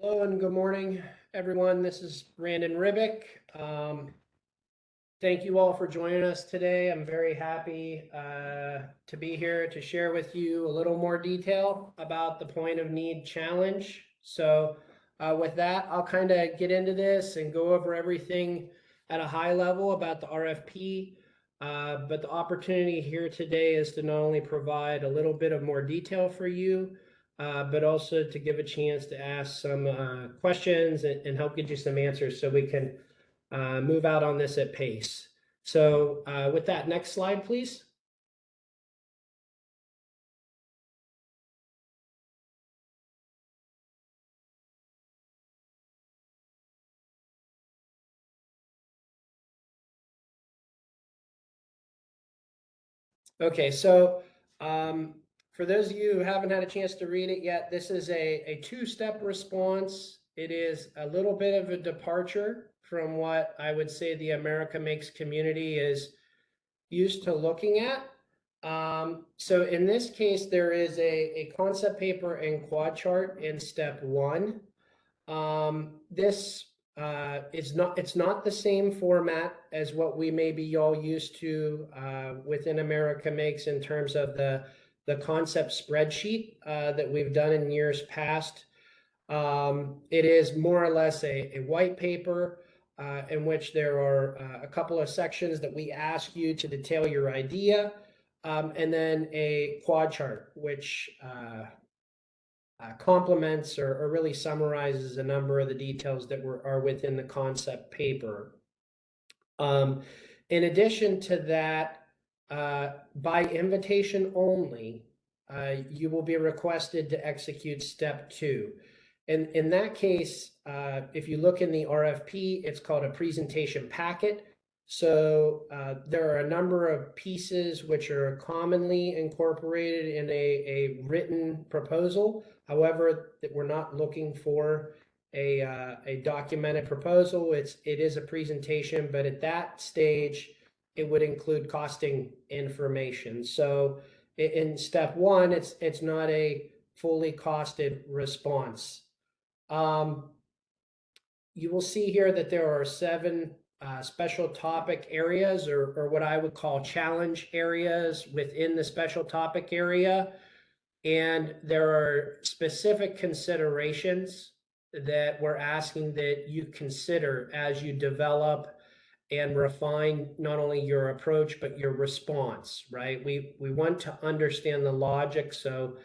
Hello and good morning, everyone. This is Brandon Ribick. Thank you all for joining us today. I'm very happy to be here to share with you a little more detail about the point of need challenge. So with that, I'll kind of get into this and go over everything at a high level about the RFP. But the opportunity here today is to not only provide a little bit of more detail for you, but also to give a chance to ask some questions and help get you some answers so we can move out on this at pace. So with that, next slide, please. Okay, so for those of you who haven't had a chance to read it yet, this is a two-step response. It is a little bit of a departure from what I would say the America Makes community is used to looking at. So in this case, there is a concept paper and quad chart in step one. This it's not the same format as what we may be all used to within America Makes in terms of the concept spreadsheet that we've done in years past. It is more or less a white paper in which there are a couple of sections that we ask you to detail your idea, and then a quad chart, which complements or really summarizes a number of the details that are within the concept paper. In addition to that, by invitation only, you will be requested to execute step two. In that case, if you look in the RFP, it's called a presentation packet. So there are a number of pieces which are commonly incorporated in a written proposal. However, that we're not looking for a documented proposal. It is a presentation, but at that stage, it would include costing information. So in step one, it's not a fully costed response. You will see here that there are 7 special topic areas, or what I would call challenge areas within the special topic area. And there are specific considerations that we're asking that you consider as you develop and refine not only your approach, but your response, right? We want to understand the logic. So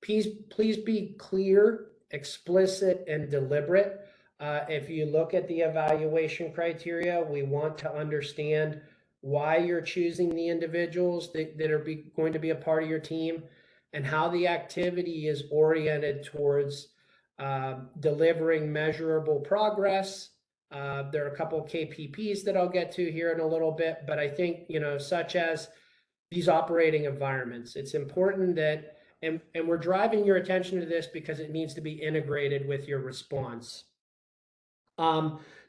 please be clear, explicit, and deliberate. If you look at the evaluation criteria, we want to understand why you're choosing the individuals that are going to be a part of your team, and how the activity is oriented towards delivering measurable progress. There are a couple of KPPs that I'll get to here in a little bit, but I think, such as these operating environments, it's important that, and we're driving your attention to this because it needs to be integrated with your response.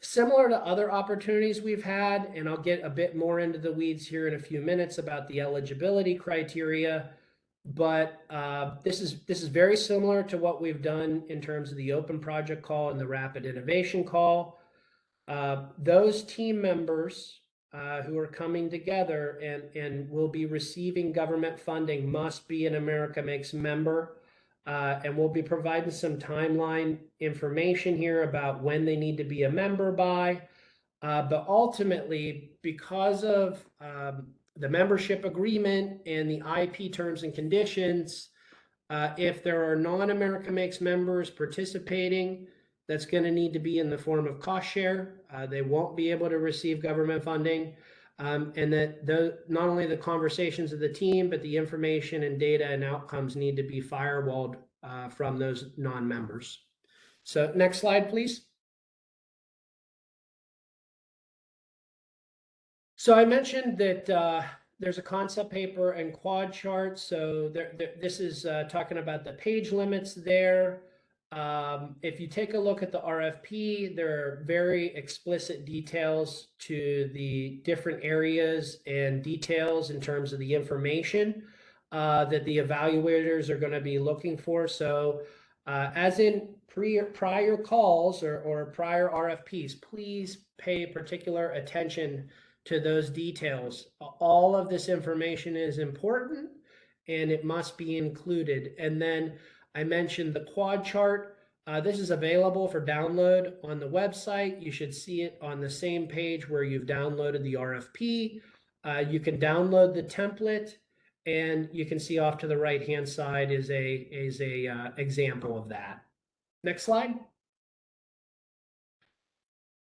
Similar to other opportunities we've had, and I'll get a bit more into the weeds here in a few minutes about the eligibility criteria, but this is very similar to what we've done in terms of the open project call and the rapid innovation call. Those team members who are coming together and will be receiving government funding must be an America Makes member. And we'll be providing some timeline information here about when they need to be a member by. But ultimately, because of the membership agreement and the IP terms and conditions, if there are non-America Makes members participating, that's going to need to be in the form of cost share. They won't be able to receive government funding. And that not only the conversations of the team, but the information and data and outcomes need to be firewalled from those non-members. So next slide, please. So I mentioned that there's a concept paper and quad chart. So this is talking about the page limits there. If you take a look at the RFP, there are very explicit details to the different areas and details in terms of the information that the evaluators are going to be looking for. So As in prior calls or prior RFPs, please pay particular attention to those details. All of this information is important and it must be included. And then I mentioned the quad chart. This is available for download on the website. You should see it on the same page where you've downloaded the RFP. You can download the template, and you can see off to the right hand side is a example of that. Next slide.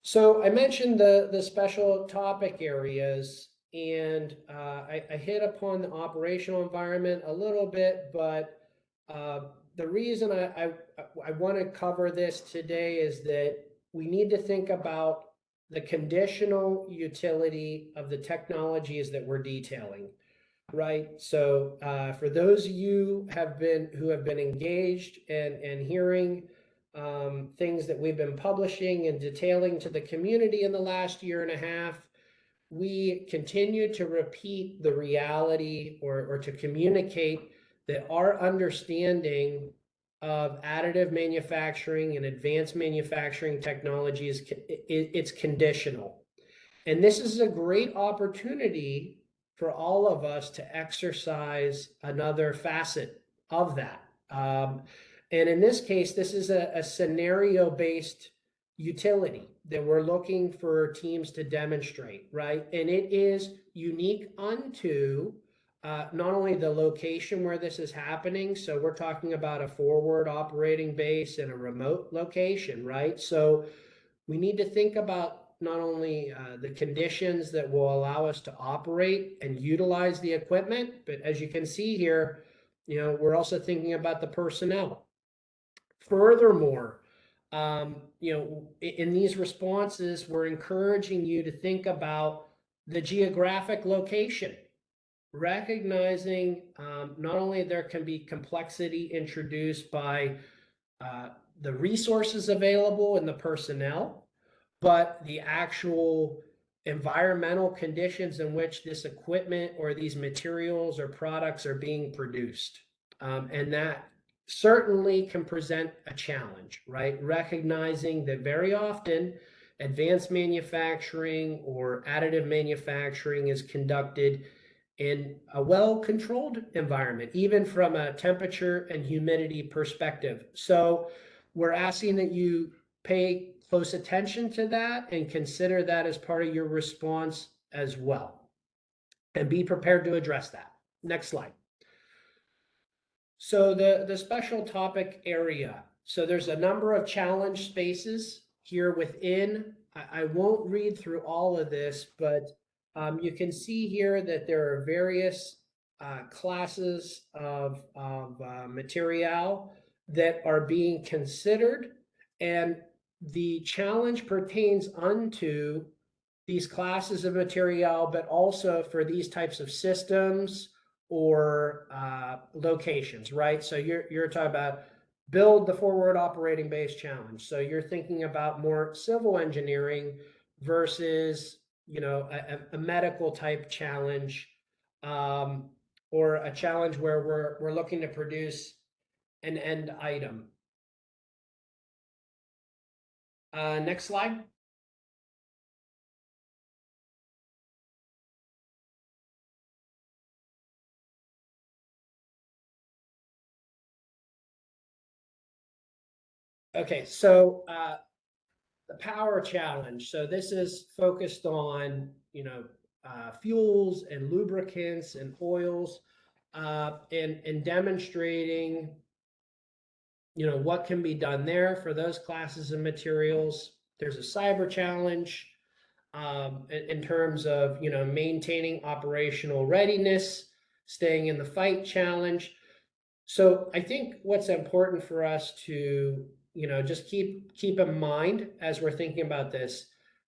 So I mentioned the special topic areas, and I hit upon the operational environment a little bit, but the reason I want to cover this today is that we need to think about the conditional utility of the technologies that we're detailing, right? So for those of you who have been engaged and hearing things that we've been publishing and detailing to the community in the last year and a half, we continue to repeat the reality or to communicate that our understanding of additive manufacturing and advanced manufacturing technologies, it's conditional. And this is a great opportunity for all of us to exercise another facet of that. And in this case, this is a scenario-based utility that we're looking for teams to demonstrate, right? And it is unique unto not only the location where this is happening, so we're talking about a forward operating base and a remote location, right? So we need to think about not only the conditions that will allow us to operate and utilize the equipment, but as you can see here, we're also thinking about the personnel. Furthermore, in these responses, we're encouraging you to think about the geographic location, recognizing not only there can be complexity introduced by the resources available and the personnel, but the actual environmental conditions in which this equipment or these materials or products are being produced. And that certainly can present a challenge, right? Recognizing that very often advanced manufacturing or additive manufacturing is conducted in a well-controlled environment, even from a temperature and humidity perspective. So we're asking that you pay close attention to that and consider that as part of your response as well. And be prepared to address that. Next slide. So the special topic area. So there's a number of challenge spaces here within. I won't read through all of this, but you can see here that there are various classes of material that are being considered, and the challenge pertains unto these classes of material, but also for these types of systems or locations, right? So you're talking about build the forward operating base challenge. So you're thinking about more civil engineering versus a medical type challenge, or a challenge where we're looking to produce an end item. Next slide. Okay, so the power challenge. So this is focused on fuels and lubricants and oils, and demonstrating what can be done there for those classes of materials. There's a cyber challenge in terms of maintaining operational readiness, staying in the fight challenge. So I think what's important for us to just keep in mind as we're thinking about this,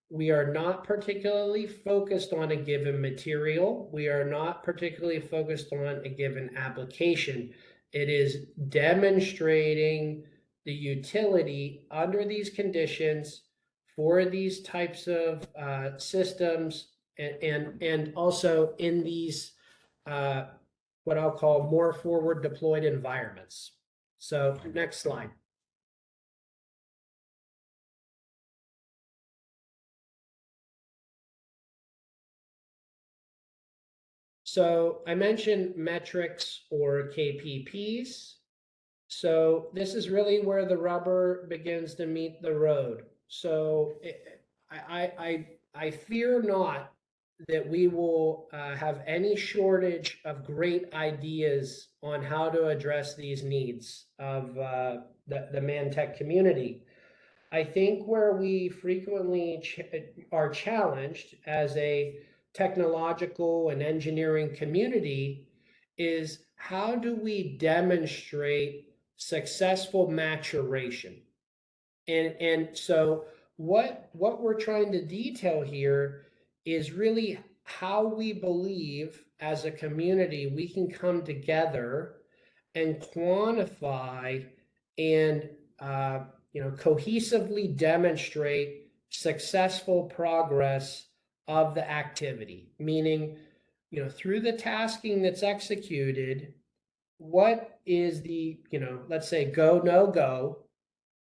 we are not particularly focused on a given material. We are not particularly focused on a given application. It is demonstrating the utility under these conditions for these types of systems, and also in these what I'll call more forward deployed environments. So next slide. So I mentioned metrics or KPPs. So this is really where the rubber begins to meet the road. So I fear not that we will have any shortage of great ideas on how to address these needs of the man tech community. I think where we frequently are challenged as a technological and engineering community is how do we demonstrate successful maturation? And so what we're trying to detail here is really how we believe as a community we can come together and quantify and cohesively demonstrate successful progress of the activity, meaning through the tasking that's executed, what is the let's say go no go,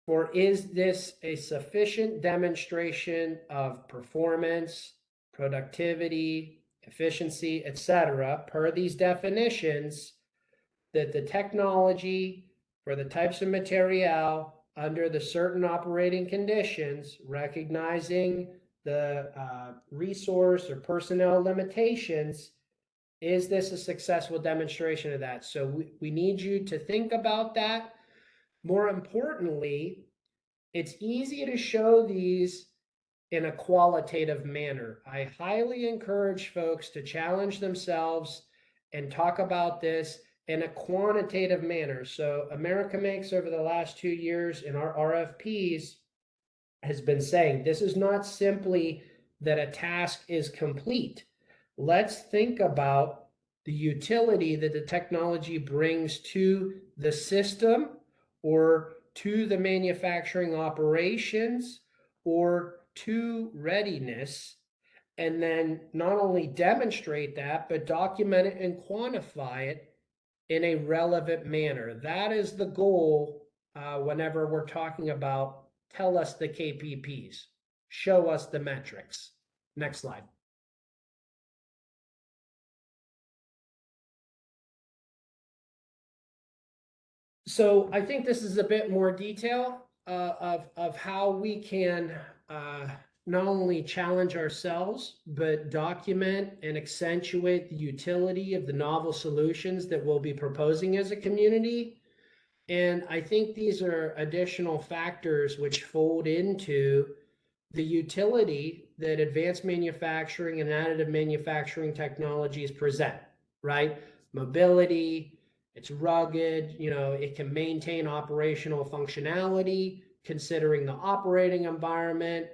or is this a sufficient demonstration of performance, productivity, efficiency, etc., per these definitions, that the technology for the types of material under the certain operating conditions, recognizing the resource or personnel limitations, is this a successful demonstration of that? So we need you to think about that. More importantly, it's easy to show these in a qualitative manner. I highly encourage folks to challenge themselves and talk about this in a quantitative manner. So America Makes over the last 2 years in our RFPs has been saying this is not simply that a task is complete. Let's think about the utility that the technology brings to the system or to the manufacturing operations or to readiness, and then not only demonstrate that, but document it and quantify it in a relevant manner. That is the goal whenever we're talking about tell us the KPPs, show us the metrics. Next slide. So I think this is a bit more detail of how we can not only challenge ourselves, but document and accentuate the utility of the novel solutions that we'll be proposing as a community. And I think these are additional factors which fold into the utility that advanced manufacturing and additive manufacturing technologies present, right? Mobility, it's rugged, it can maintain operational functionality, considering the operating environment.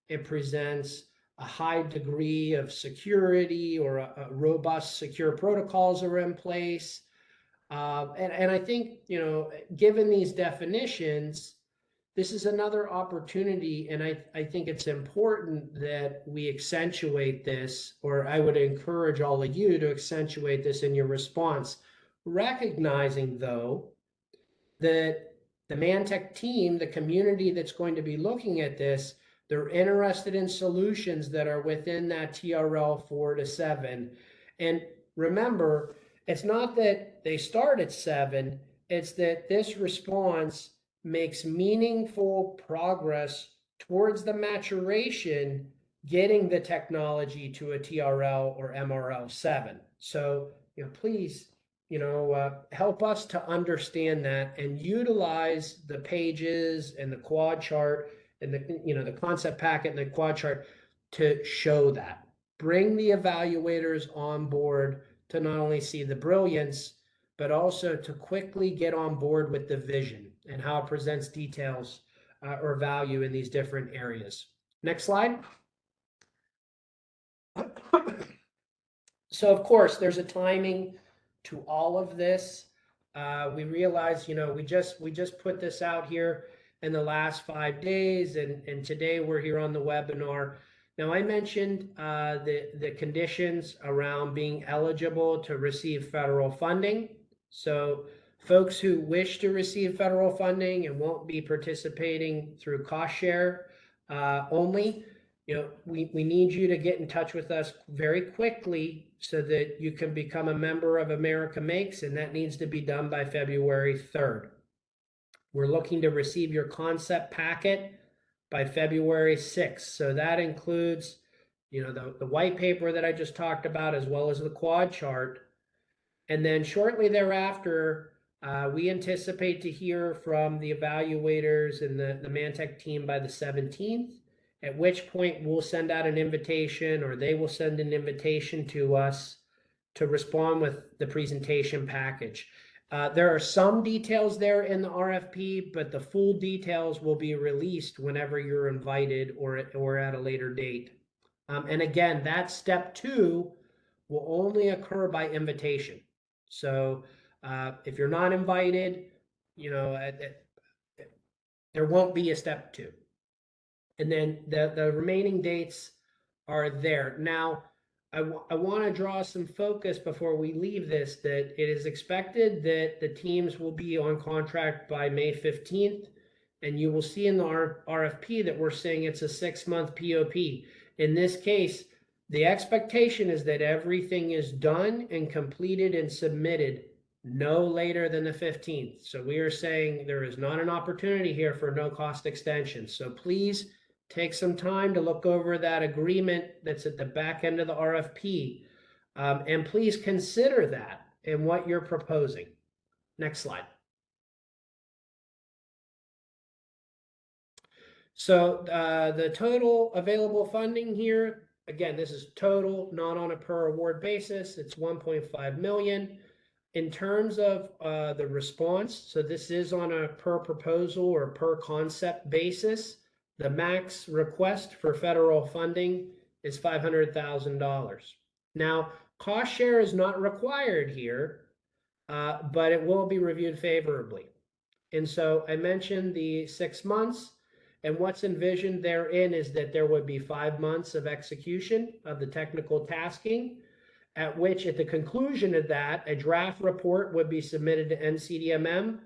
It presents a high degree of security, or a robust secure protocols are in place. And I think, given these definitions, this is another opportunity, and I think it's important that we accentuate this, or I would encourage all of you to accentuate this in your response, recognizing, though, that the Mantech team, the community that's going to be looking at this, they're interested in solutions that are within that TRL 4 to 7. And remember, it's not that they start at 7, it's that this response makes meaningful progress towards the maturation, getting the technology to a TRL or MRL 7. So, please, help us to understand that and utilize the pages and the quad chart and the concept packet and the quad chart to show that. Bring the evaluators on board to not only see the brilliance, but also to quickly get on board with the vision and how it presents details or value in these different areas. Next slide. So of course, there's a timing to all of this. We realize, we just put this out here in the last 5 days, and today we're here on the webinar. Now, I mentioned the conditions around being eligible to receive federal funding. So folks who wish to receive federal funding and won't be participating through cost share only, we need you to get in touch with us very quickly so that you can become a member of America Makes, and that needs to be done by February 3rd. We're looking to receive your concept packet by February 6th. So that includes, the white paper that I just talked about, as well as the quad chart. And then shortly thereafter, we anticipate to hear from the evaluators and the Mantech team by the 17th, at which point we'll send out an invitation, or they will send an invitation to us to respond with the presentation package. There are some details there in the RFP, but the full details will be released whenever you're invited or at a later date. And again, that step 2 will only occur by invitation. So if you're not invited, there won't be a step 2. And then the remaining dates are there. Now, I want to draw some focus before we leave this, that it is expected that the teams will be on contract by May 15th. And you will see in the RFP that we're saying it's a 6-month POP. In this case, the expectation is that everything is done and completed and submitted no later than the 15th. So we are saying there is not an opportunity here for no cost extension. So please take some time to look over that agreement that's at the back end of the RFP. And please consider that in what you're proposing. Next slide. So the total available funding here, again, this is total, not on a per award basis. It's 1.5 million. In terms of the response, so this is on a per proposal or per concept basis. The max request for federal funding is $500,000. Now, cost share is not required here, but it will be reviewed favorably. And so I mentioned the 6 months, and what's envisioned therein is that there would be 5 months of execution of the technical tasking, at which at the conclusion of that, a draft report would be submitted to NCDMM.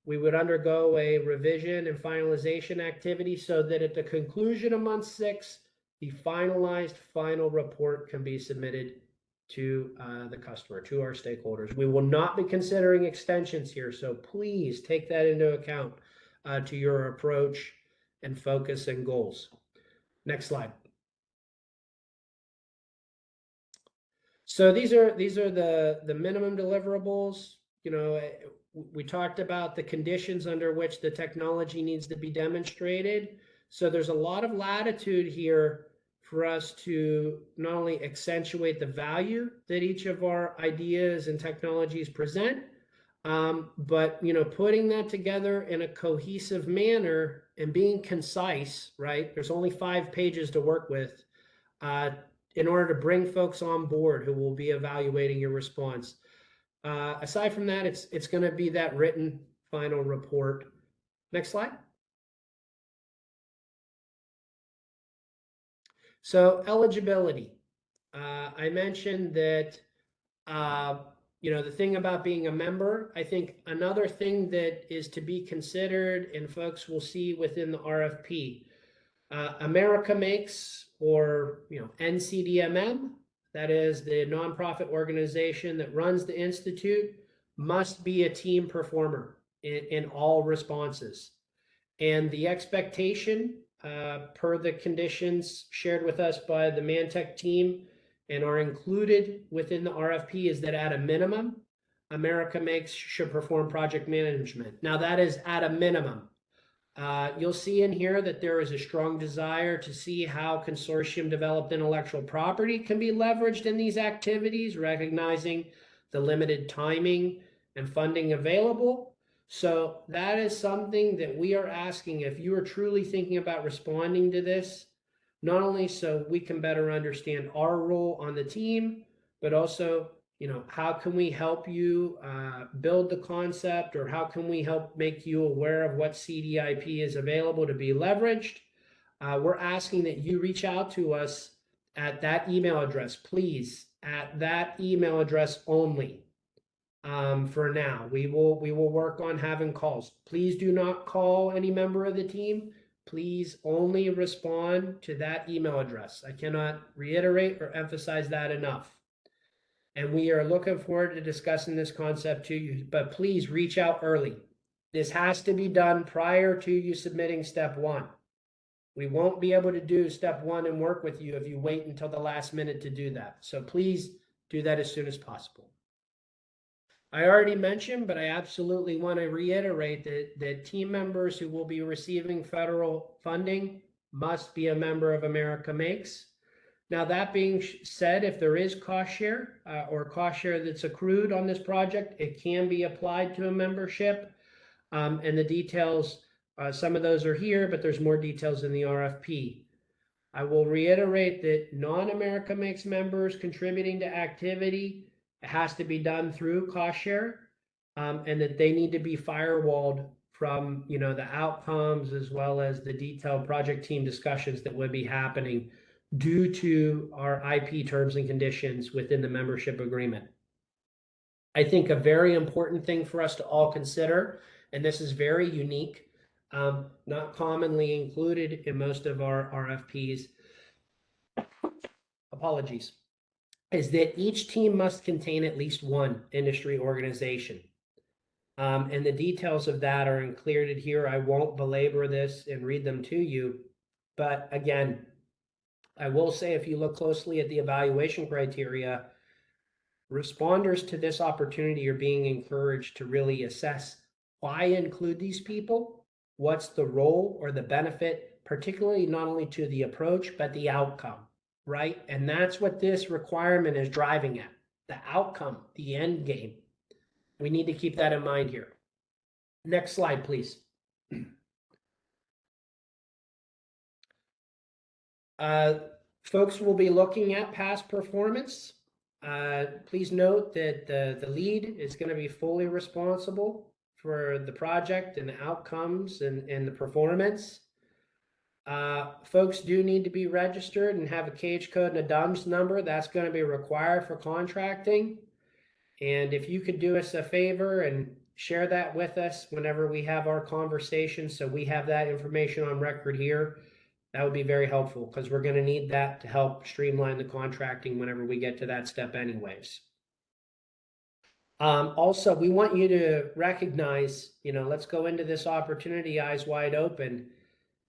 We would undergo a revision and finalization activity so that at the conclusion of month 6, the finalized final report can be submitted to the customer, to our stakeholders. We will not be considering extensions here, so please take that into account to your approach and focus and goals. Next slide. So these are the minimum deliverables. We talked about the conditions under which the technology needs to be demonstrated. So there's a lot of latitude here for us to not only accentuate the value that each of our ideas and technologies present, but putting that together in a cohesive manner and being concise, right? There's only 5 pages to work with in order to bring folks on board who will be evaluating your response. Aside from that, it's going to be that written final report. Next slide. So eligibility. I mentioned that, the thing about being a member, I think another thing that is to be considered, and folks will see within the RFP, America Makes, or NCDMM, that is the nonprofit organization that runs the Institute, must be a team performer in all responses. And the expectation, per the conditions shared with us by the Mantech team and are included within the RFP, is that at a minimum, America Makes should perform project management. Now that is at a minimum. You'll see in here that there is a strong desire to see how consortium developed intellectual property can be leveraged in these activities, recognizing the limited timing and funding available. So that is something that we are asking, if you are truly thinking about responding to this, not only so we can better understand our role on the team, but also how can we help you build the concept, or how can we help make you aware of what CDIP is available to be leveraged? We're asking that you reach out to us at that email address, please, at that email address only. For now, we will work on having calls. Please do not call any member of the team. please only respond to that email address. I cannot reiterate or emphasize that enough. And we are looking forward to discussing this concept to you, but please reach out early. This has to be done prior to you submitting step 1. We won't be able to do step 1 and work with you if you wait until the last minute to do that. So please do that as soon as possible. I already mentioned, but I absolutely want to reiterate that team members who will be receiving federal funding must be a member of America Makes. Now, that being said, if there is cost share or cost share that's accrued on this project, it can be applied to a membership. And the details, some of those are here, but there's more details in the RFP. I will reiterate that non-America Makes members contributing to activity has to be done through cost share, and that they need to be firewalled from the outcomes as well as the detailed project team discussions that would be happening due to our IP terms and conditions within the membership agreement. I think a very important thing for us to all consider, and this is very unique, not commonly included in most of our RFPs, apologies, is that each team must contain at least one industry organization. And the details of that are included here. I won't belabor this and read them to you, but again, I will say if you look closely at the evaluation criteria, responders to this opportunity are being encouraged to really assess why include these people, what's the role or the benefit, particularly not only to the approach, but the outcome, right? And that's what this requirement is driving at, the outcome, the end game. We need to keep that in mind here. Next slide, please. Folks will be looking at past performance. Please note that the lead is going to be fully responsible for the project and the outcomes and the performance. Folks do need to be registered and have a cage code and a DUNS number. That's going to be required for contracting. And if you could do us a favor and share that with us whenever we have our conversation, so we have that information on record here, that would be very helpful, because we're going to need that to help streamline the contracting whenever we get to that step anyways. Also, we want you to recognize, let's go into this opportunity eyes wide open,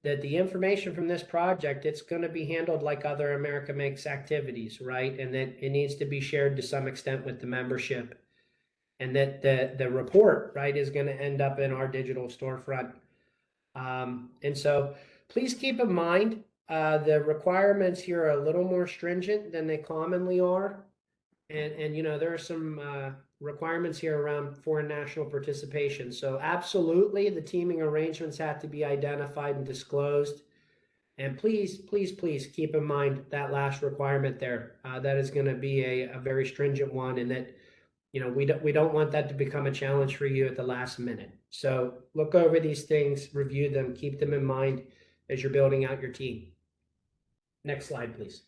that the information from this project, it's going to be handled like other America Makes activities, right? And that it needs to be shared to some extent with the membership. And that the report, right, is going to end up in our digital storefront. And so please keep in mind, the requirements here are a little more stringent than they commonly are. And there are some requirements here around foreign national participation. So absolutely, the teaming arrangements have to be identified and disclosed. And please, please, please keep in mind that last requirement there. That is going to be a very stringent one, and that we don't want that to become a challenge for you at the last minute. So look over these things, review them, keep them in mind as you're building out your team. Next slide, please.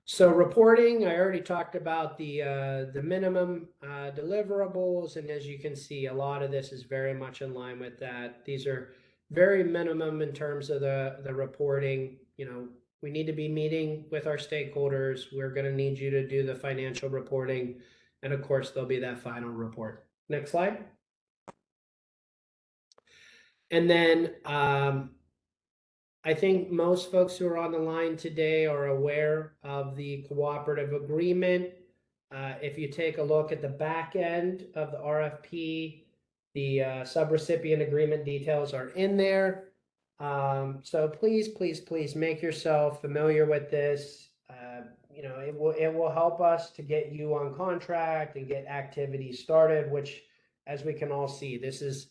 So reporting, I already talked about the minimum deliverables, and as you can see, a lot of this is very much in line with that. These are very minimum in terms of the reporting. We need to be meeting with our stakeholders. We're going to need you to do the financial reporting, and of course, there'll be that final report. Next slide. And then I think most folks who are on the line today are aware of the cooperative agreement. If you take a look at the back end of the RFP, the subrecipient agreement details are in there. So please, please, please make yourself familiar with this. It will help us to get you on contract and get activities started, which, as we can all see, this is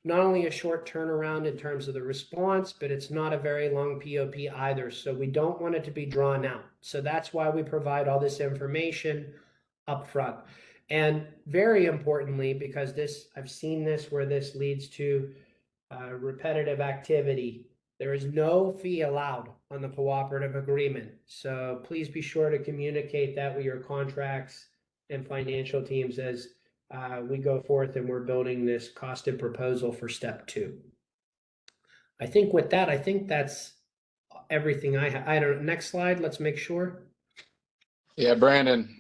not only a short turnaround in terms of the response, but it's not a very long POP either. So we don't want it to be drawn out. So that's why we provide all this information up front. And very importantly, because I've seen this where this leads to repetitive activity, there is no fee allowed on the cooperative agreement. So please be sure to communicate that with your contracts and financial teams as we go forth and we're building this costed proposal for step 2. I think with that, I think that's everything I have. I don't. Next slide. Let's make sure. Yeah, Brandon.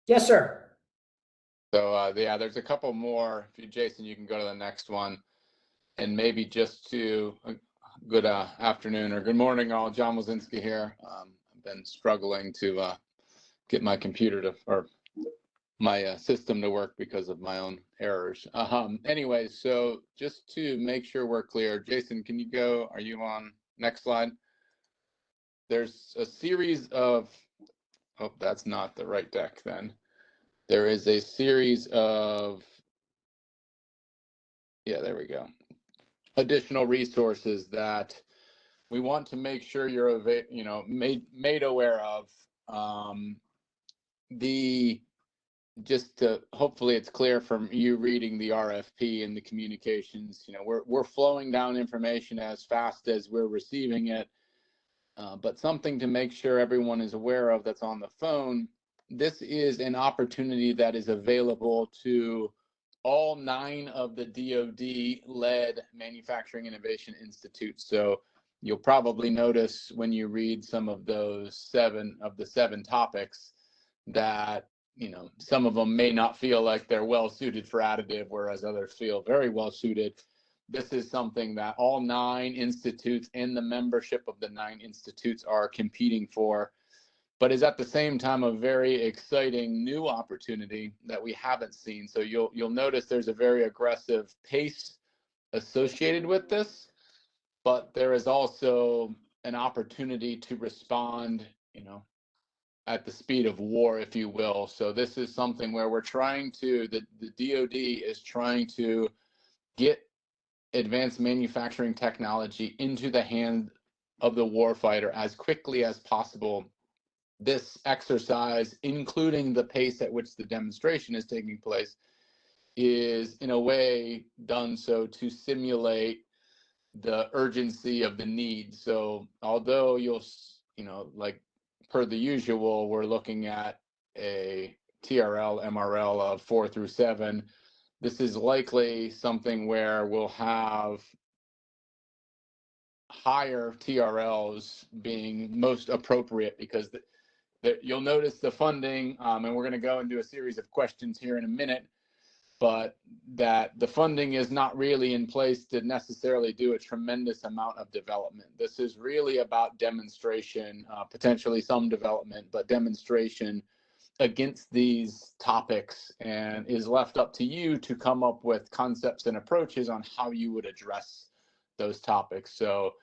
Yes, sir. So yeah, there's a couple more. If you, Jason, you can go to the next one, and maybe just to good afternoon or good morning, all. John Wazinski here. I've been struggling to get my computer to or my system to work because of my own errors. Anyway, so just to make sure we're clear, Jason, can you go? Are you on next slide? There's a series of. Oh, that's not the right deck then. There is a series of, yeah, there we go. Additional resources that we want to make sure you're, made aware of. Just to hopefully it's clear from you reading the RFP and the communications. We're flowing down information as fast as we're receiving it, but something to make sure everyone is aware of that's on the phone. This is an opportunity that is available to all 9 of the DoD-led Manufacturing Innovation Institutes. So you'll probably notice when you read some of those 7 topics that some of them may not feel like they're well suited for additive, whereas others feel very well suited. This is something that all 9 institutes and the membership of the 9 institutes are competing for, but is at the same time a very exciting new opportunity that we haven't seen. So you'll notice there's a very aggressive pace associated with this, but there is also an opportunity to respond, at the speed of war, if you will. So this is something where we're trying to, the DoD is trying to get advanced manufacturing technology into the hand of the warfighter as quickly as possible. This exercise, including the pace at which the demonstration is taking place, is in a way done so to simulate the urgency of the need. So although you'll, like per the usual, we're looking at a TRL, MRL of 4 through 7. This is likely something where we'll have higher TRLs being most appropriate, because you'll notice the funding, and we're going to go and do a series of questions here in a minute, but that the funding is not really in place to necessarily do a tremendous amount of development. This is really about demonstration, potentially some development, but demonstration against these topics, and is left up to you to come up with concepts and approaches on how you would address those topics. So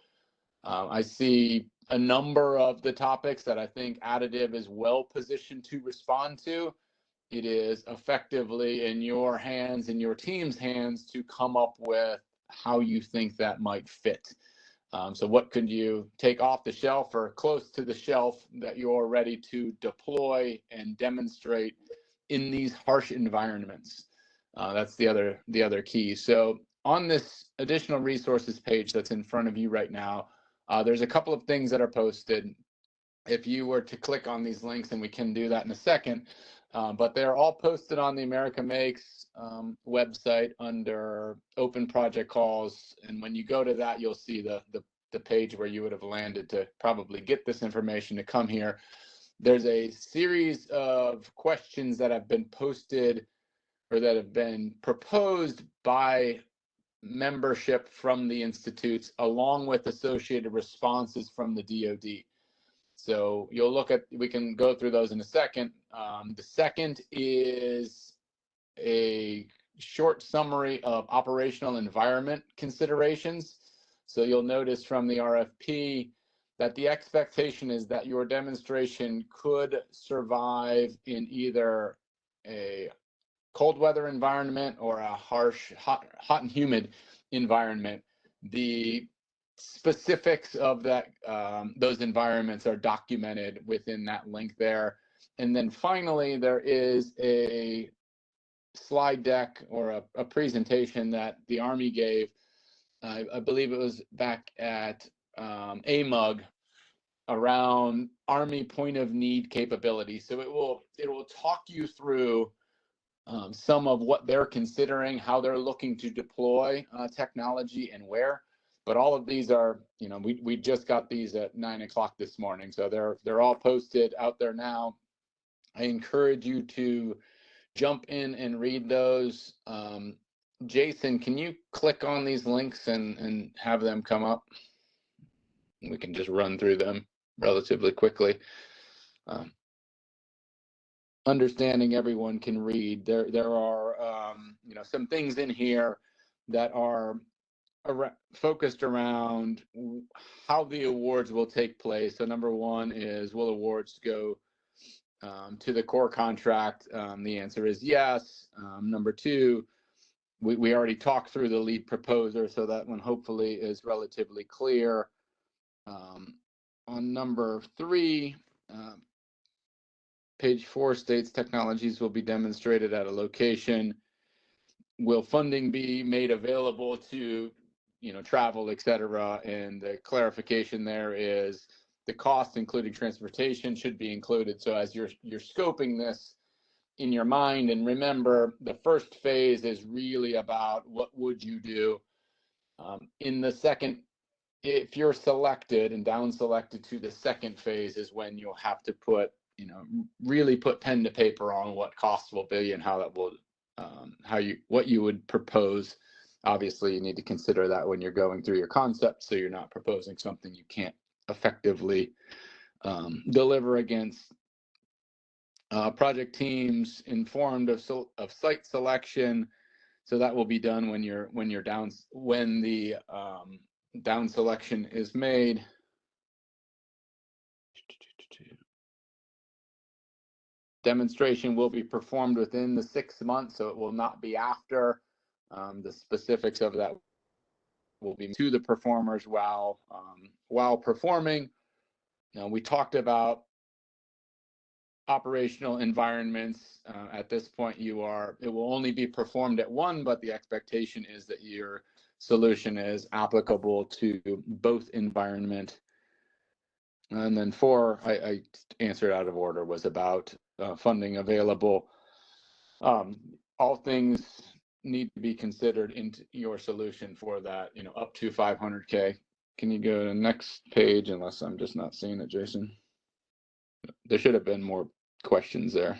I see a number of the topics that I think additive is well positioned to respond to. It is effectively in your hands, in your team's hands, to come up with how you think that might fit. So what could you take off the shelf or close to the shelf that you're ready to deploy and demonstrate in these harsh environments? That's the other key. So on this additional resources page that's in front of you right now, there's a couple of things that are posted. If you were to click on these links, and we can do that in a second, but they're all posted on the America Makes website under open project calls. And when you go to that, you'll see the page where you would have landed to probably get this information to come here. There's a series of questions that have been posted or that have been proposed by membership from the institutes, along with associated responses from the DoD. So you'll look at, we can go through those in a second. The second is a short summary of operational environment considerations. So you'll notice from the RFP that the expectation is that your demonstration could survive in either a cold weather environment or a harsh, hot and humid environment. The specifics of that, those environments are documented within that link there. And then finally, there is a slide deck or a presentation that the Army gave. I believe it was back at AMUG, around Army point of need capability. So it will talk you through some of what they're considering, how they're looking to deploy technology and where. But all of these are, we just got these at 9 o'clock this morning, so they're all posted out there now. I encourage you to jump in and read those. Jason, can you click on these links and have them come up? We can just run through them relatively quickly. Understanding everyone can read. There are some things in here that are focused around how the awards will take place. So number one is, will awards go to the core contract? The answer is yes. Number two, we already talked through the lead proposer, so that one hopefully is relatively clear. On number three, page 4 states technologies will be demonstrated at a location. Will funding be made available to, travel, et cetera? And the clarification there is the cost, including transportation, should be included. So as you're scoping this in your mind, and remember, the first phase is really about what would you do. In the second, if you're selected and down selected to the second phase, is when you'll have to put, really put pen to paper on what costs will be and how that will, what you would propose. Obviously, you need to consider that when you're going through your concept, so you're not proposing something you can't effectively deliver against. Project teams informed of site selection, so that will be done when the down selection is made. Demonstration will be performed within the 6 months, so it will not be after. The specifics of that will be to the performers while performing. We talked about operational environments. At this point, it will only be performed at one, but the expectation is that your solution is applicable to both environment. And then 4, I answered out of order, was about funding available. All things need to be considered into your solution for that, up to 500K. Can you go to the next page, unless I'm just not seeing it, Jason? There should have been more questions there.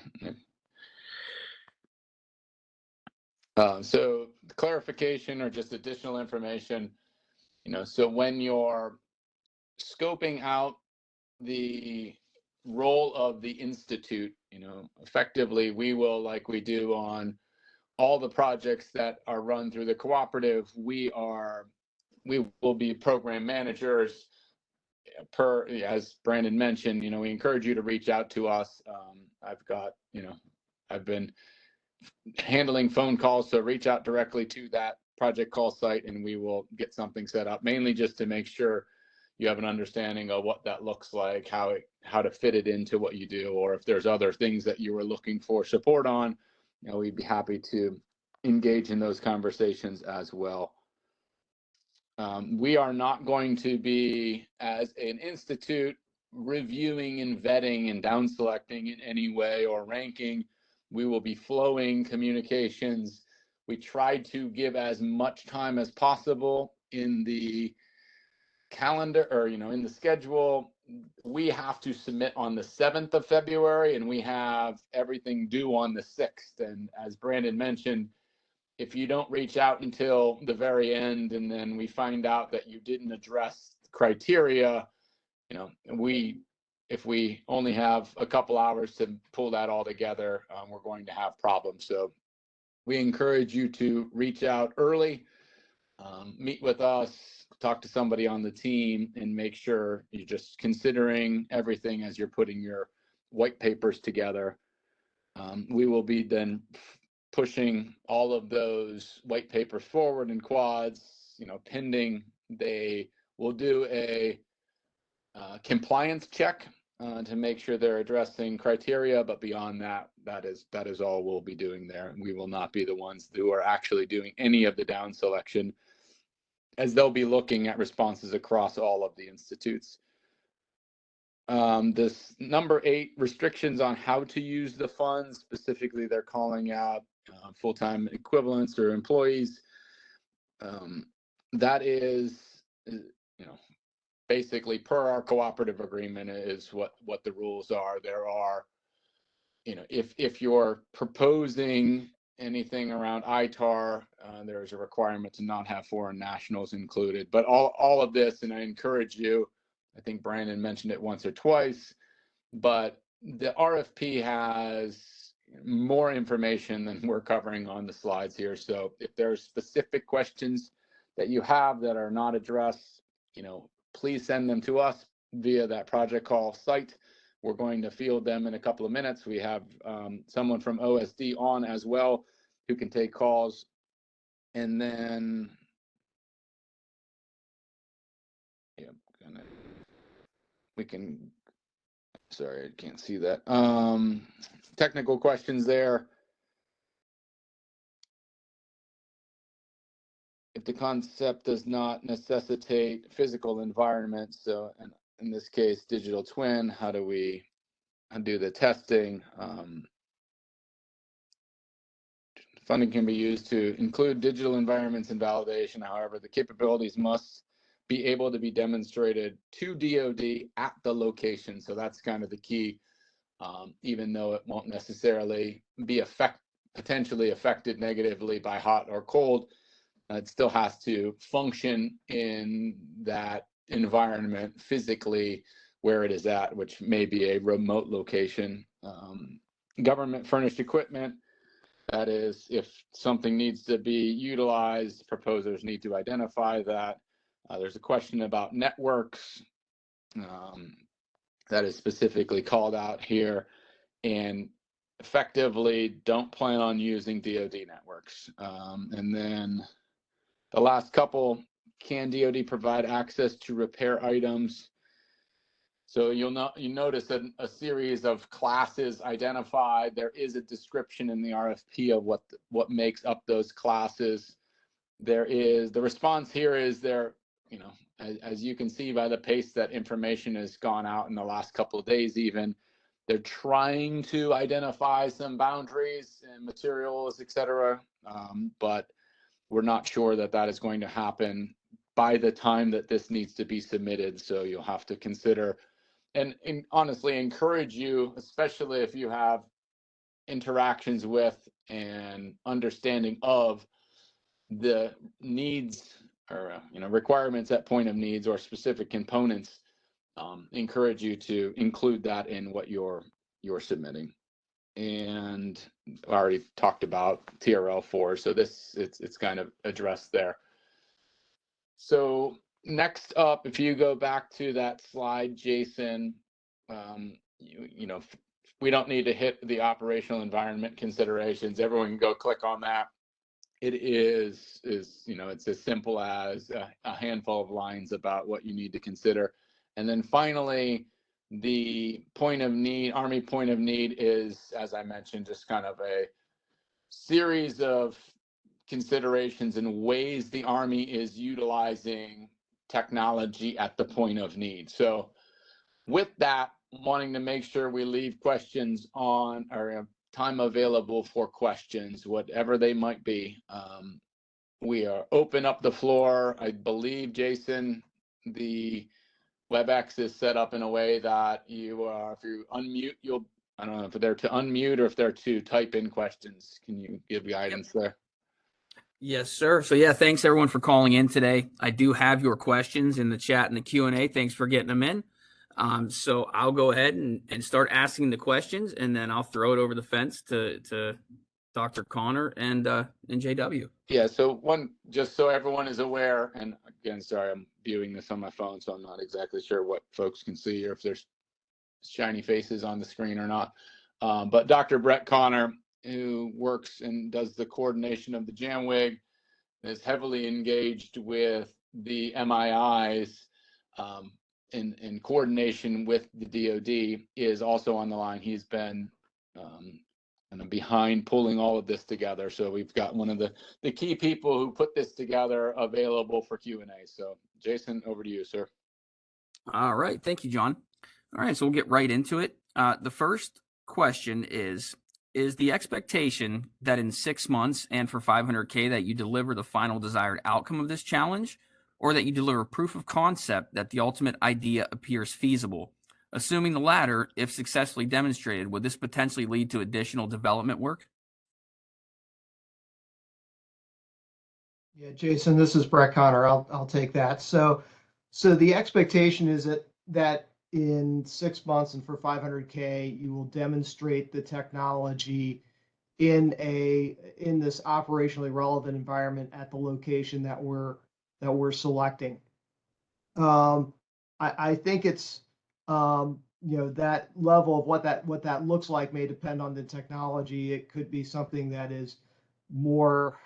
So clarification or just additional information, so when you're scoping out the role of the institute, effectively, we will, like we do on all the projects that are run through the cooperative, we will be program managers. As Brandon mentioned, we encourage you to reach out to us. I've been handling phone calls, so reach out directly to that project call site and we will get something set up, mainly just to make sure you have an understanding of what that looks like, how to fit it into what you do, or if there's other things that you were looking for support on, we'd be happy to engage in those conversations as well. We are not going to be, as an institute, reviewing and vetting and down selecting in any way or ranking. We will be flowing communications. We try to give as much time as possible in the calendar, or in the schedule. We have to submit on the 7th of February and we have everything due on the 6th. And as Brandon mentioned, if you don't reach out until the very end and then we find out that you didn't address the criteria, if we only have a couple hours to pull that all together, we're going to have problems. So we encourage you to reach out early, meet with us, talk to somebody on the team, and make sure you're just considering everything as you're putting your white papers together. We will be then pushing all of those white papers forward in quads, pending. They will do a compliance check to make sure they're addressing criteria, but beyond that, that is all we'll be doing there. We will not be the ones who are actually doing any of the down selection, as they'll be looking at responses across all of the institutes. This number 8, restrictions on how to use the funds. Specifically, they're calling out full-time equivalents or employees. That is, basically per our cooperative agreement is what the rules are. There are, if you're proposing anything around ITAR, there's a requirement to not have foreign nationals included. But all of this, and I encourage you, I think Brandon mentioned it once or twice, but the RFP has more information than we're covering on the slides here. So if there's specific questions that you have that are not addressed, please send them to us via that project call site. We're going to field them in a couple of minutes. We have someone from OSD on as well who can take calls. And then, we can, sorry, I can't see that. Technical questions there. If the concept does not necessitate physical environment, so in this case, digital twin, how do we do the testing? Funding can be used to include digital environments and validation. However, the capabilities must be able to be demonstrated to DoD at the location. So that's kind of the key, even though it won't necessarily be potentially affected negatively by hot or cold. It still has to function in that environment physically where it is at, which may be a remote location. Government furnished equipment, that is, if something needs to be utilized, proposers need to identify that. There's a question about networks that is specifically called out here, and effectively don't plan on using DoD networks. And then the last couple, can DoD provide access to repair items? So you notice a series of classes identified. There is a description in the RFP of what makes up those classes. There is, the response here is there, as you can see by the pace that information has gone out in the last couple of days even, they're trying to identify some boundaries and materials, et cetera, but we're not sure that is going to happen by the time that this needs to be submitted. So you'll have to consider and honestly encourage you, especially if you have interactions with and understanding of the needs or requirements at point of needs or specific components, encourage you to include that in what you're submitting. And I already talked about TRL4, so it's kind of addressed there. So next up, if you go back to that slide, Jason, we don't need to hit the operational environment considerations. Everyone can go click on that. It is it's as simple as a handful of lines about what you need to consider. And then finally, the point of need, Army point of need is, as I mentioned, just kind of a series of considerations and ways the Army is utilizing technology at the point of need. So with that, wanting to make sure we leave questions on or time available for questions, whatever they might be. We are open up the floor. I believe, Jason, the WebEx is set up in a way that if you unmute, I don't know if they're to unmute or if they're to type in questions. Can you give guidance there? Yes, sir. So yeah, thanks everyone for calling in today. I do have your questions in the chat and the Q&A. Thanks for getting them in. So I'll go ahead and start asking the questions, and then I'll throw it over the fence to Dr. Connor and JW. Yeah, so just so everyone is aware, and again, sorry, I'm viewing this on my phone, so I'm not exactly sure what folks can see or if there's shiny faces on the screen or not. But Dr. Brett Connor, who works and does the coordination of the JAMWIG, is heavily engaged with the MIIs in coordination with the DoD, is also on the line. He's been behind pulling all of this together. So we've got one of the key people who put this together available for Q&A. So Jason, over to you, sir. All right. Thank you, John. All right. So we'll get right into it. The first question is, is the expectation that in 6 months and for 500K that you deliver the final desired outcome of this challenge, or that you deliver proof of concept that the ultimate idea appears feasible? Assuming the latter, if successfully demonstrated, would this potentially lead to additional development work? Yeah, Jason, this is Brett Connor. I'll take that. So the expectation is that in 6 months and for 500K, you will demonstrate the technology in this operationally relevant environment at the location that we're selecting. I think it's that level of what that looks like may depend on the technology. It could be something that is more,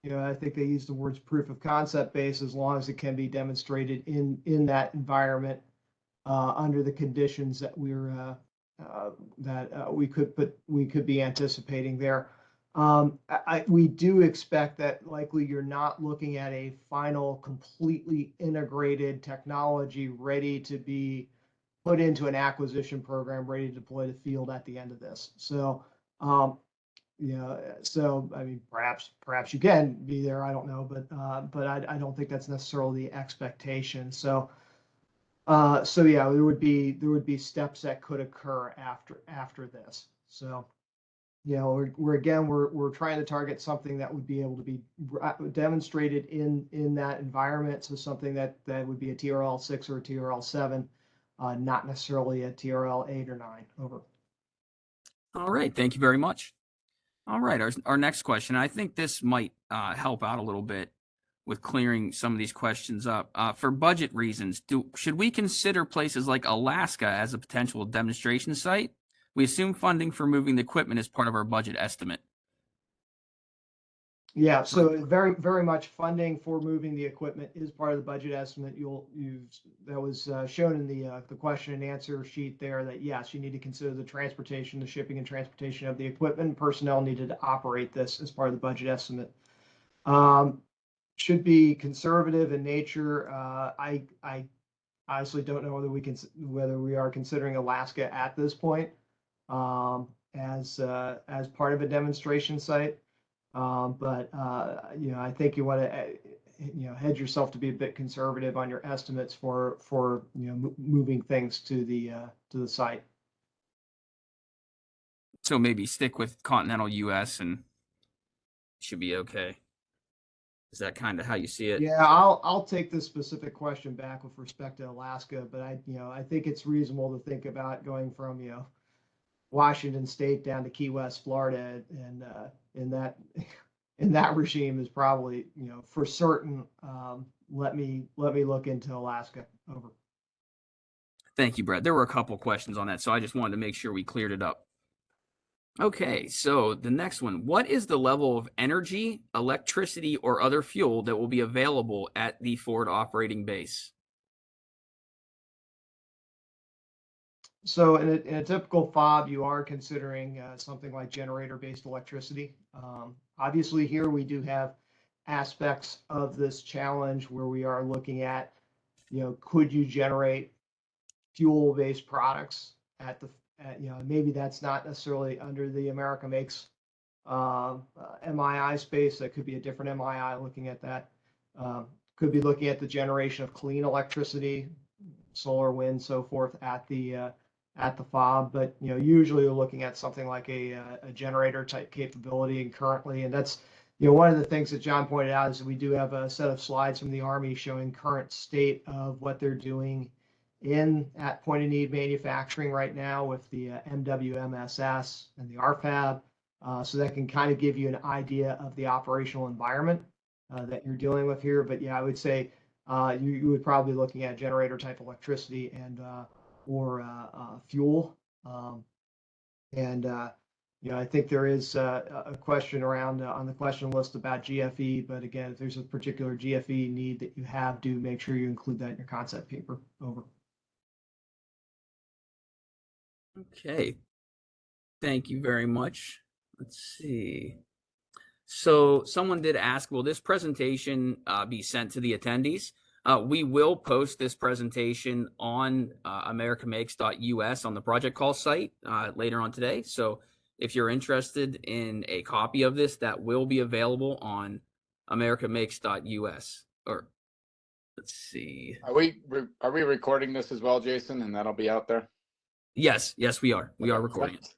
I think they use the words proof of concept based, as long as it can be demonstrated in that environment under the conditions that we could be anticipating there. We do expect that likely you're not looking at a final completely integrated technology ready to be put into an acquisition program, ready to deploy the field at the end of this. So I mean, perhaps you can be there. I don't know, but I don't think that's necessarily the expectation. So yeah, there would be steps that could occur after this. So we're trying to target something that would be able to be demonstrated in that environment. So something that would be a TRL 6 or a TRL 7, not necessarily a TRL 8 or 9. Over. All right, thank you very much. All right, our next question. I think this might help out a little bit with clearing some of these questions up. For budget reasons, should we consider places like Alaska as a potential demonstration site? We assume funding for moving the equipment is part of our budget estimate. Yeah, so very, very much funding for moving the equipment is part of the budget estimate. That was shown in the question and answer sheet there, that yes, you need to consider the transportation, the shipping and transportation of the equipment. Personnel needed to operate this as part of the budget estimate. Should be conservative in nature. I honestly don't know whether we are considering Alaska at this point as part of a demonstration site. But I think you want to hedge yourself to be a bit conservative on your estimates for moving things to the site. So maybe stick with continental U.S. and should be okay. Is that kind of how you see it? Yeah, I'll take this specific question back with respect to Alaska, but I think it's reasonable to think about going from Washington State down to Key West, Florida, and in that regime is probably for certain. Let me look into Alaska. Over. Thank you, Brett. There were a couple questions on that, so I just wanted to make sure we cleared it up. Okay, so the next one. What is the level of energy, electricity, or other fuel that will be available at the forward operating base? So in a typical FOB, you are considering something like generator-based electricity. Obviously, here we do have aspects of this challenge where we are looking at, could you generate fuel-based products maybe that's not necessarily under the America Makes MII space. That could be a different MII looking at that. Could be looking at the generation of clean electricity, solar, wind, so forth at the FOB, but usually we're looking at something like a generator type capability. And currently, and that's one of the things that John pointed out, is that we do have a set of slides from the Army showing current state of what they're doing at point of need manufacturing right now with the MWMSS and the RFAB, so that can kind of give you an idea of the operational environment that you're dealing with here. But yeah, I would say you would probably be looking at generator type electricity and or fuel. I think there is a question around on the question list about GFE, but again, if there's a particular GFE need that you have, do make sure you include that in your concept paper. Over. Okay. Thank you very much. Let's see. So someone did ask, will this presentation be sent to the attendees? We will post this presentation on americamakes.us on the project call site later on today. So if you're interested in a copy of this, that will be available on americamakes.us. Or let's see. Are we recording this as well, Jason? And that'll be out there? Yes, we are. We are Okay. recording it.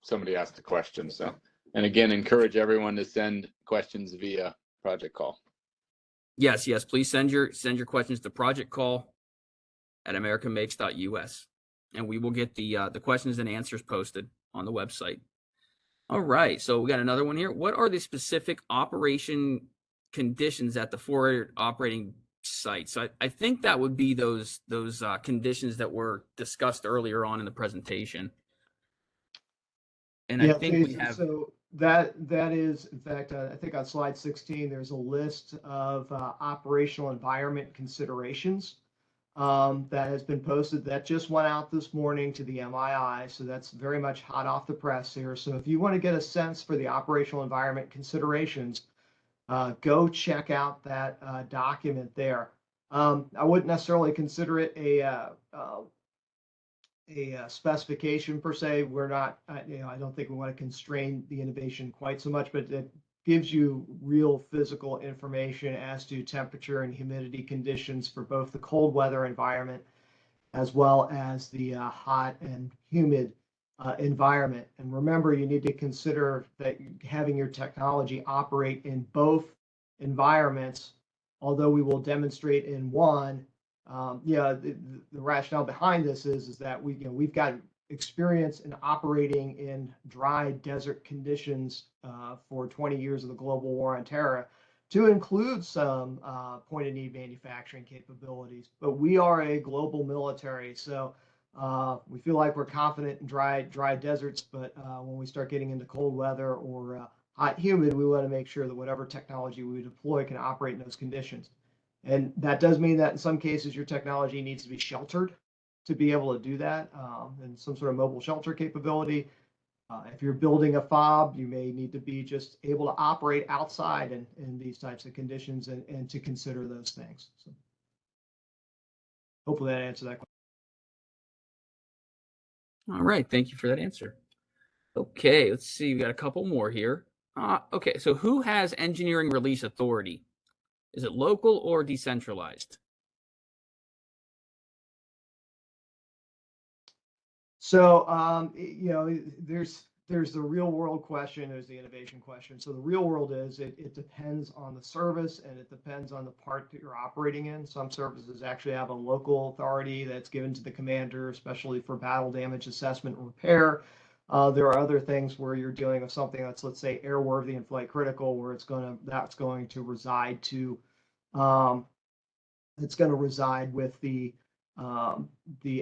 Somebody asked a question. So, and again, encourage everyone to send questions via Project Call. Yes. Please send your questions to projectcall@americamakes.us, and we will get the questions and answers posted on the website. All right. So we got another one here. What are the specific operation conditions at the forward operating site? So I think that would be those conditions that were discussed earlier on in the presentation. And Yeah, I think we Jason, have. so that is, in fact, I think on slide 16, there's a list of operational environment considerations that has been posted. That just went out this morning to the MII, so that's very much hot off the press here. So if you want to get a sense for the operational environment considerations, go check out that document there. I wouldn't necessarily consider it a specification per se. We're not, I don't think we want to constrain the innovation quite so much, but it gives you real physical information as to temperature and humidity conditions for both the cold weather environment as well as the hot and humid environment. And remember, you need to consider that having your technology operate in both environments, although we will demonstrate in one. The rationale behind this is that we've got experience in operating in dry desert conditions for 20 years of the global war on terror, to include some point of need manufacturing capabilities. But we are a global military, so we feel like we're confident in dry deserts. But when we start getting into cold weather or hot humid, we want to make sure that whatever technology we deploy can operate in those conditions. And that does mean that in some cases your technology needs to be sheltered to be able to do that, and some sort of mobile shelter capability. If you're building a fob, you may need to be just able to operate outside in these types of conditions, and to consider those things. So hopefully that answered that question. All right. Thank you for that answer. Okay. Let's see. We got a couple more here. Okay. So who has engineering release authority? Is it local or decentralized? So, there's the real world question, there's the innovation question. So the real world is it depends on the service, and it depends on the part that you're operating in. Some services actually have a local authority that's given to the commander, especially for battle damage assessment and repair. There are other things where you're dealing with something that's, let's say, airworthy and flight critical, where that's going to reside with the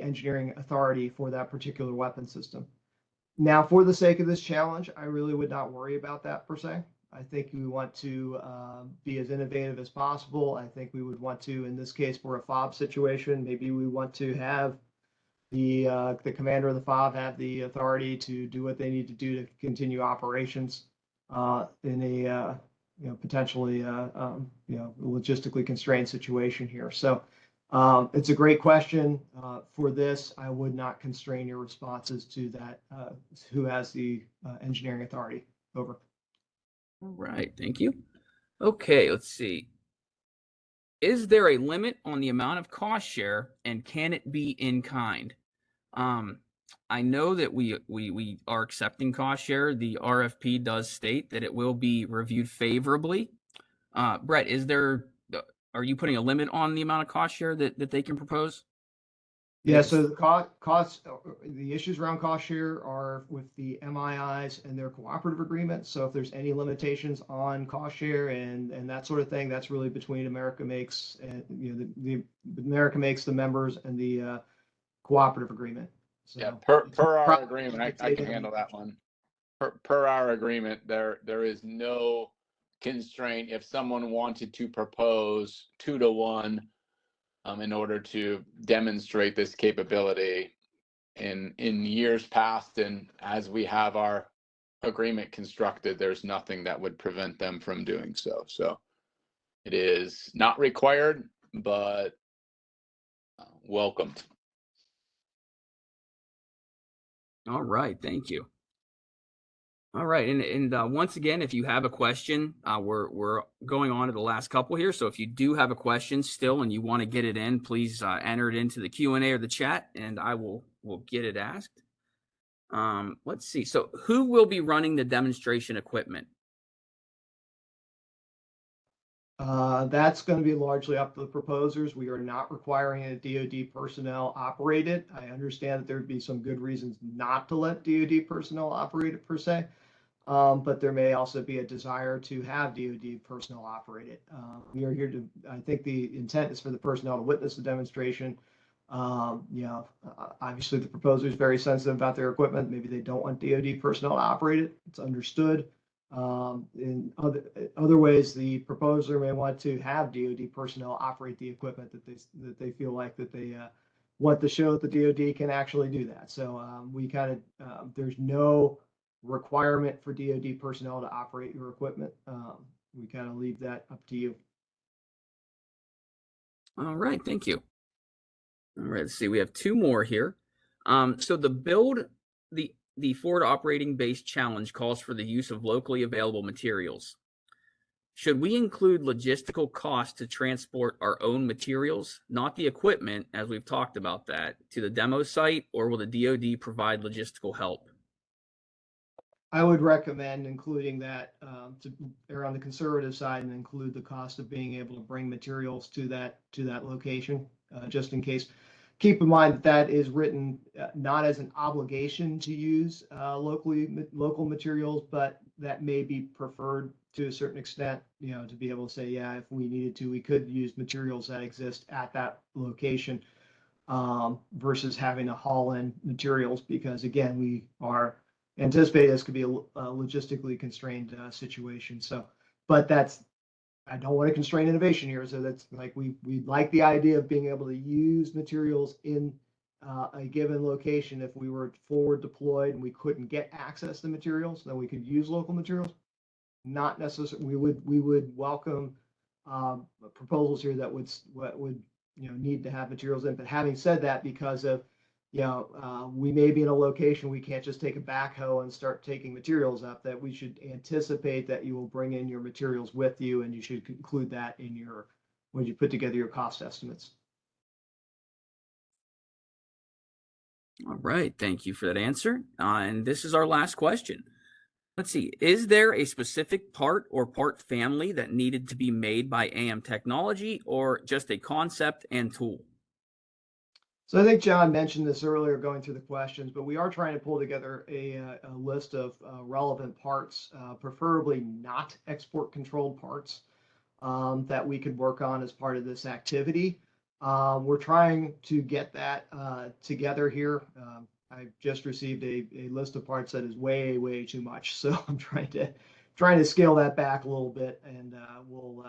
engineering authority for that particular weapon system. Now, for the sake of this challenge, I really would not worry about that per se. I think we want to be as innovative as possible. I think we would want to, in this case, for a FOB situation, maybe we want to have the commander of the FOB have the authority to do what they need to do to continue operations in a potentially logistically constrained situation here. So it's a great question. For this, I would not constrain your responses to that. Who has the engineering authority? Over. All right. Thank you. Okay. Let's see. Is there a limit on the amount of cost share, and can it be in kind? I know that we are accepting cost share. The RFP does state that it will be reviewed favorably. Brett, are you putting a limit on the amount of cost share that they can propose? Yeah, so the issues around cost share are with the MIIs and their cooperative agreement. So if there's any limitations on cost share and that sort of thing, that's really between America Makes and the America Makes, the members, and the cooperative agreement. So, yeah, per our agreement, I can handle that one. Per our agreement, there is no constraint. If someone wanted to propose 2-to-1 in order to demonstrate this capability in years past, and as we have our agreement constructed, there's nothing that would prevent them from doing so. So it is not required, but welcomed. All right. Thank you. All right, and once again, if you have a question, we're going on to the last couple here. So if you do have a question still and you want to get it in, please enter it into the Q&A or the chat, and I will get it asked. Let's see. So who will be running the demonstration equipment? That's going to be largely up to the proposers. We are not requiring that DoD personnel operate it. I understand that there'd be some good reasons not to let DoD personnel operate it per se. But there may also be a desire to have DoD personnel operate it. We are here to, I think the intent is for the personnel to witness the demonstration. Obviously the proposer is very sensitive about their equipment. Maybe they don't want DoD personnel to operate it. It's understood. In other ways, the proposer may want to have DoD personnel operate the equipment that they feel like that they want to show that the DoD can actually do that. So we kind of there's no requirement for DoD personnel to operate your equipment. We kind of leave that up to you. All right, thank you. All right, let's see. We have two more here. So the forward operating base challenge calls for the use of locally available materials. Should we include logistical costs to transport our own materials, not the equipment, as we've talked about that, to the demo site, or will the DoD provide logistical help? I would recommend including that to err on the conservative side and include the cost of being able to bring materials to that location, just in case. Keep in mind that that is written not as an obligation to use local materials, but that may be preferred to a certain extent, to be able to say, yeah, if we needed to, we could use materials that exist at that location versus having to haul in materials, because again, we are anticipating this could be a logistically constrained situation. So, but I don't want to constrain innovation here. So that's like, we like the idea of being able to use materials in a given location. If we were forward deployed and we couldn't get access to materials, then we could use local materials. Not necessarily, we would welcome proposals here that would need to have materials in. But having said that, because of we may be in a location we can't just take a backhoe and start taking materials up, that we should anticipate that you will bring in your materials with you, and you should include that in when you put together your cost estimates. All right, thank you for that answer. And this is our last question. Let's see, is there a specific part or part family that needed to be made by AM Technology, or just a concept and tool? So I think John mentioned this earlier going through the questions, but we are trying to pull together a list of relevant parts, preferably not export controlled parts, that we could work on as part of this activity. We're trying to get that together here. I just received a list of parts that is way, way too much. So I'm trying to scale that back a little bit, and we'll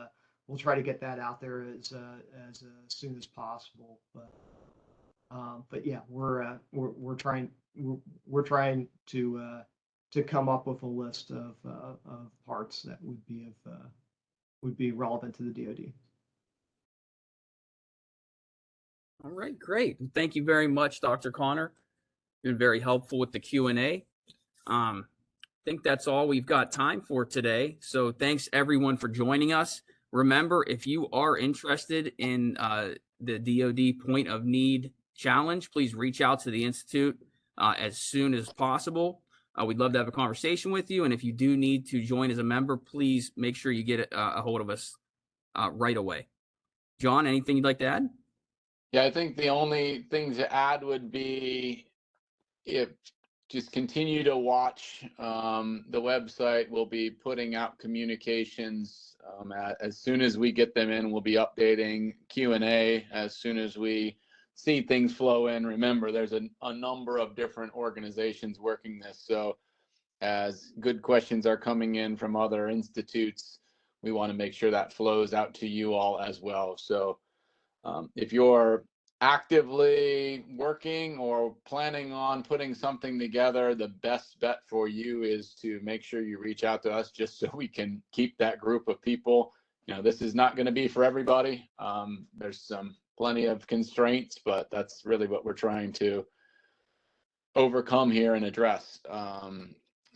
try to get that out there as soon as possible. But yeah, we're trying to come up with a list of parts that would be relevant to the DoD. All right, great. Thank you very much, Dr. Connor. Been very helpful with the Q&A. I think that's all we've got time for today. So thanks everyone for joining us. Remember, if you are interested in the DoD Point of Need Challenge, please reach out to the Institute as soon as possible. We'd love to have a conversation with you. And if you do need to join as a member, please make sure you get a hold of us right away. John, anything you'd like to add? Yeah, I think the only thing to add would be just continue to watch the website. We'll be putting out communications as soon as we get them in. We'll be updating Q&A as soon as we see things flow in. Remember, there's a number of different organizations working this. So as good questions are coming in from other institutes, we want to make sure that flows out to you all as well. So if you're actively working or planning on putting something together, the best bet for you is to make sure you reach out to us, just so we can keep that group of people. This is not going to be for everybody. There's plenty of constraints, but that's really what we're trying to overcome here and address.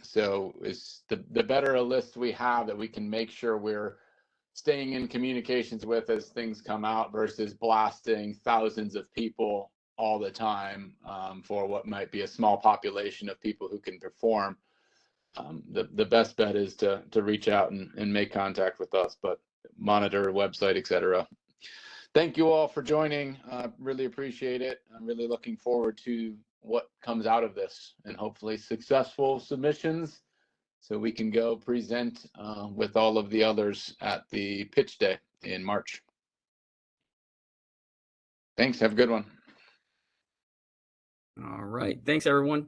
So it's the better a list we have that we can make sure we're staying in communications with as things come out versus blasting thousands of people all the time for what might be a small population of people who can perform. The best bet is to reach out and make contact with us, but monitor website, etc. Thank you all for joining. Really appreciate it. I'm really looking forward to what comes out of this and hopefully successful submissions so we can go present with all of the others at the pitch day in March. Thanks. Have a good one. All right. Thanks, everyone.